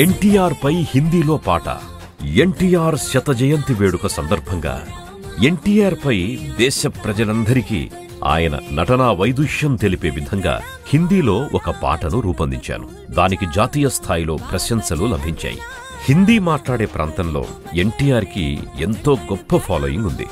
ఎన్టీఆర్ పై హిందీలో పాట. ఎన్టీఆర్ శత జయంతి వేడుక సందర్భంగా ఎన్టీఆర్ పై దేశ ప్రజలందరికీ ఆయన నటనా వైదుష్యం తెలిపే విధంగా హిందీలో ఒక పాటను రూపొందించాను. దానికి జాతీయ స్థాయిలో ప్రశంసలు లభించాయి. హిందీ మాట్లాడే ప్రాంతంలో ఎన్టీఆర్ కి ఎంతో గొప్ప ఫాలోయింగ్ ఉంది.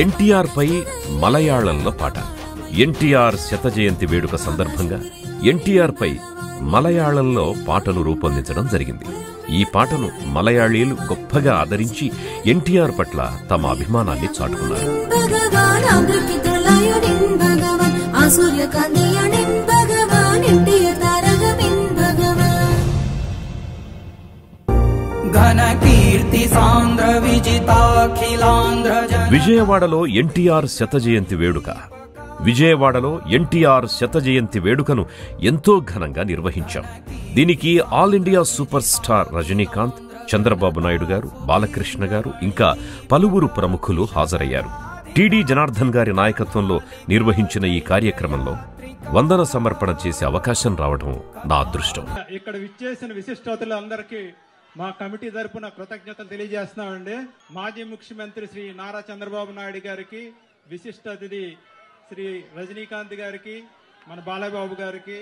ఎన్టీఆర్ పై మలయాళంలో పాట. ఎన్టీఆర్ శత జయంతి వేడుక సందర్భంగా ఎన్టీఆర్ పై మలయాళంలో పాటను రూపొందించడం జరిగింది. ఈ పాటను మలయాళీలు గొప్పగా ఆదరించి ఎన్టీఆర్ పట్ల తమ అభిమానాన్ని చాటుకున్నారు. విజయవాడలో ఎన్టీఆర్ శత జయంతి వేడుక. విజయవాడలో ఎన్టీఆర్ శత జయంతి వేడుకను ఎంతో ఘనంగా నిర్వహించాం. దీనికి all India super star Rajinikanth, Chandrababu Naidu గారు, బాలకృష్ణ గారు ఇంకా పలువురు ప్రముఖులు హాజరయ్యారు. టీడీ జనార్దన్ గారి నాయకత్వంలో నిర్వహించిన ఈ కార్యక్రమంలో వందన సమర్పణ చేసే అవకాశం రావడం నా అదృష్టం. ఇక్కడ విచ్చేసిన విశిష్టాతులందరికీ మా కమిటీ తరపున కృతజ్ఞతలు తెలియజేస్తున్నామండి. మాజీ ముఖ్యమంత్రి శ్రీ నారా చంద్రబాబు నాయుడు గారికి, విశిష్ట అతిథి శ్రీ రజనీకాంత్ గారికి, మన బాలబాబు గారికి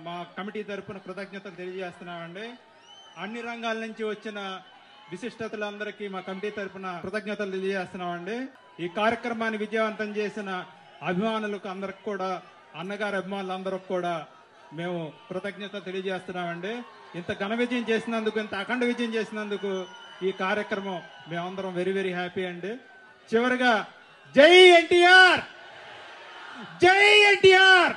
మా కమిటీ తరపున కృతజ్ఞతలు తెలియజేస్తున్నామండి. అన్ని రంగాల నుంచి వచ్చిన విశిష్టతలందరికీ మా కమిటీ తరపున కృతజ్ఞతలు తెలియజేస్తున్నామండి. ఈ కార్యక్రమాన్ని విజయవంతం చేసిన అభిమానులకు అందరికి కూడా, అన్నగారి అభిమానులందరికి కూడా మేము కృతజ్ఞత తెలియజేస్తున్నామండి. ఇంత ఘన విజయం చేసినందుకు, ఇంత అఖండ విజయం చేసినందుకు ఈ కార్యక్రమం మేమందరం వెరీ వెరీ హ్యాపీ అండి. చివరిగా జై ఎన్టీఆర్, జై ఎన్టీఆర్.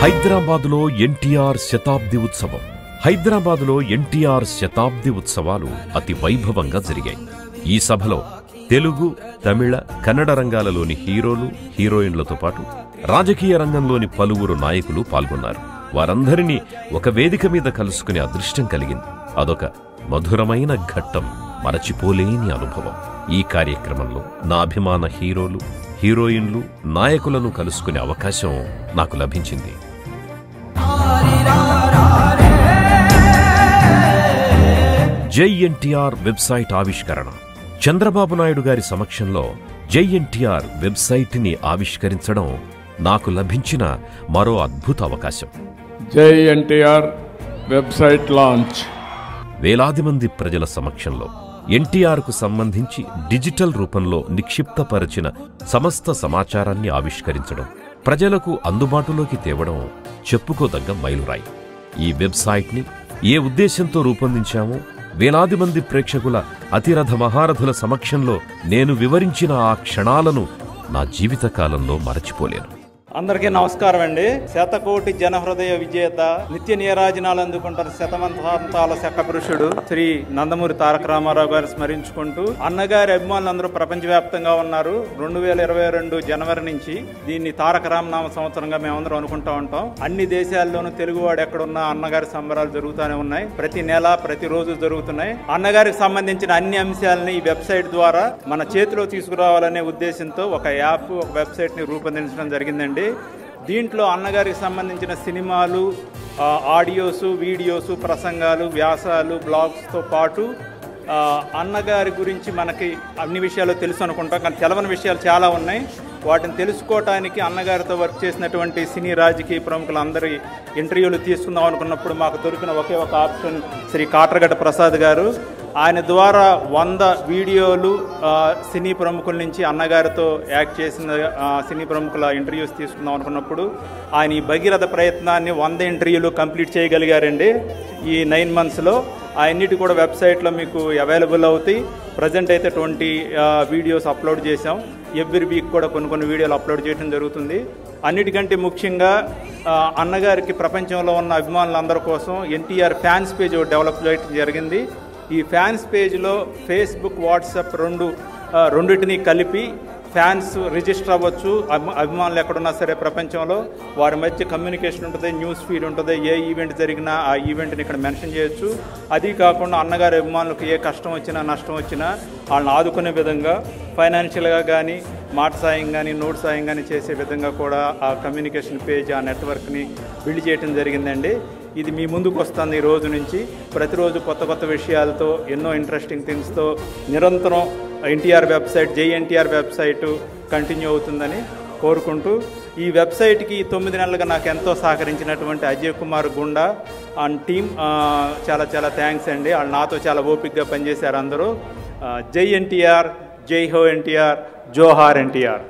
హైదరాబాదులో ఎన్టీఆర్ శతాబ్ది ఉత్సవం. హైదరాబాదులో ఎన్టీఆర్ శతాబ్ది ఉత్సవాలు అతి వైభవంగా జరిగాయి. ఈ సభలో తెలుగు, తమిళ, కన్నడ రంగాలలోని హీరోలు, హీరోయిన్లతో పాటు రాజకీయ రంగంలోని పలువురు నాయకులు పాల్గొన్నారు. వారందరినీ ఒక వేదిక మీద కలుసుకునే అదృష్టం కలిగింది. అదొక మధురమైన ఘట్టం, మరచిపోలేని అనుభవం. ఈ కార్యక్రమంలో నా అభిమాన హీరోలు, హీరోయిన్లు, నాయకులను కలుసుకునే అవకాశం నాకు లభించింది. జై ఎన్టీఆర్ వెబ్సైట్ ఆవిష్కరణ. చంద్రబాబు నాయుడు గారి సమక్షంలో జై ఎన్టీఆర్ వెబ్సైట్ ని ఆవిష్కరించడం నాకు లభించిన మరో అద్భుత అవకాశం. జై ఎన్టీఆర్ వెబ్సైట్ లాంచ్. వేలాది మంది ప్రజల సమక్షంలో ఎన్టీఆర్ కు సంబంధించి డిజిటల్ రూపంలో నిక్షిప్తపరిచిన సమస్త సమాచారాన్ని ఆవిష్కరించడం, ప్రజలకు అందుబాటులోకి తేవడం చెప్పుకోదగ్గ మైలురాయి. ఈ వెబ్సైట్ ని ఏ ఉద్దేశంతో రూపొందించామో వేలాది మంది ప్రేక్షకుల అతిరథ మహారథుల సమక్షంలో నేను వివరించిన ఆ క్షణాలను నా జీవితకాలంలో మరచిపోలేను. అందరికీ నమస్కారం అండి. శతకోటి జనహృదయ విజేత, నిత్య నీరాజనాలు అందుకుంటారు శతమంతాల శకపురుషుడు శ్రీ నందమూరి తారక రామారావు గారు స్మరించుకుంటూ, అన్నగారి అభిమానులు అందరూ ప్రపంచవ్యాప్తంగా ఉన్నారు. 2022 జనవరి నుంచి దీన్ని తారక రామనామ సంవత్సరంగా మేమందరం అనుకుంటా ఉంటాం. అన్ని దేశాల్లోనూ తెలుగువాడు ఎక్కడున్నా అన్నగారి సంబరాలు జరుగుతూనే ఉన్నాయి. ప్రతి నెల, ప్రతిరోజు జరుగుతున్నాయి. అన్నగారికి సంబంధించిన అన్ని అంశాలని ఈ వెబ్సైట్ ద్వారా మన చేతిలో తీసుకురావాలనే ఉద్దేశంతో ఒక యాప్, ఒక వెబ్సైట్ ని రూపొందించడం జరిగిందండి. దీంట్లో అన్నగారికి సంబంధించిన సినిమాలు, ఆడియోసు, వీడియోసు, ప్రసంగాలు, వ్యాసాలు, బ్లాగ్స్తో పాటు అన్నగారి గురించి మనకి అన్ని విషయాలు తెలుసు అనుకుంటాం, కానీ తెలవని విషయాలు చాలా ఉన్నాయి. వాటిని తెలుసుకోవటానికి అన్నగారితో వర్క్ చేసినటువంటి సినీ రాజకీయ ప్రముఖులందరి ఇంటర్వ్యూలు తీసుకుందాం అనుకున్నప్పుడు మాకు దొరికిన ఒకే ఒక ఆప్షన్ శ్రీ కాట్రగడ్డ ప్రసాద్ గారు. ఆయన ద్వారా 100 వీడియోలు సినీ ప్రముఖుల నుంచి అన్నగారితో యాక్ట్ చేసిన సినీ ప్రముఖుల ఇంటర్వ్యూస్ తీసుకుందాం అనుకున్నప్పుడు ఆయన ఈ భగీరథ ప్రయత్నాన్ని 100 ఇంటర్వ్యూలు కంప్లీట్ చేయగలిగారండి ఈ 9 monthsలో. అన్నిటి కూడా వెబ్సైట్లో మీకు అవైలబుల్ అవుతాయి. ప్రజెంట్ అయితే 20 వీడియోస్ అప్లోడ్ చేసాం. ఎవ్రీ వీక్ కూడా కొన్ని వీడియోలు అప్లోడ్ చేయడం జరుగుతుంది. అన్నిటికంటే ముఖ్యంగా అన్నగారికి ప్రపంచంలో ఉన్న అభిమానులందరి కోసం ఎన్టీఆర్ ఫ్యాన్స్ పేజ్ డెవలప్ చేయడం జరిగింది. ఈ ఫ్యాన్స్ పేజ్లో ఫేస్బుక్, వాట్సాప్ రెండింటినీ కలిపి ఫ్యాన్స్ రిజిస్టర్ అవ్వచ్చు. అభిమానులు ఎక్కడున్నా సరే ప్రపంచంలో వారి మధ్య కమ్యూనికేషన్ ఉంటుంది, న్యూస్ ఫీడ్ ఉంటుంది. ఏ ఈవెంట్ జరిగినా ఆ ఈవెంట్ని ఇక్కడ మెన్షన్ చేయొచ్చు. అది కాకుండా అన్నగారి అభిమానులకు ఏ కష్టం వచ్చినా నష్టం వచ్చినా వాళ్ళని ఆదుకునే విధంగా ఫైనాన్షియల్గా కానీ, మాట సాయం కానీ, నోట్ సాయం కానీ చేసే విధంగా కూడా ఆ కమ్యూనికేషన్ పేజ్, ఆ నెట్వర్క్ని బిల్డ్ చేయడం జరిగిందండి. ఇది మీ ముందుకు వస్తుంది. ఈ రోజు నుంచి ప్రతిరోజు కొత్త కొత్త విషయాలతో, ఎన్నో ఇంట్రెస్టింగ్ థింగ్స్తో నిరంతరం ఎన్టీఆర్ వెబ్సైట్, జై ఎన్టీఆర్ వెబ్సైటు కంటిన్యూ అవుతుందని కోరుకుంటూ, ఈ వెబ్సైట్కి 9 నెలలుగా నాకు ఎంతో సహకరించినటువంటి అజయ్ కుమార్ గుండా అండ్ టీమ్ చాలా చాలా థ్యాంక్స్ అండి. వాళ్ళు నాతో చాలా ఓపికగా పనిచేశారు అందరూ. జై ఎన్టీఆర్, జై హో ఎన్టీఆర్, జోహార్ ఎన్టీఆర్.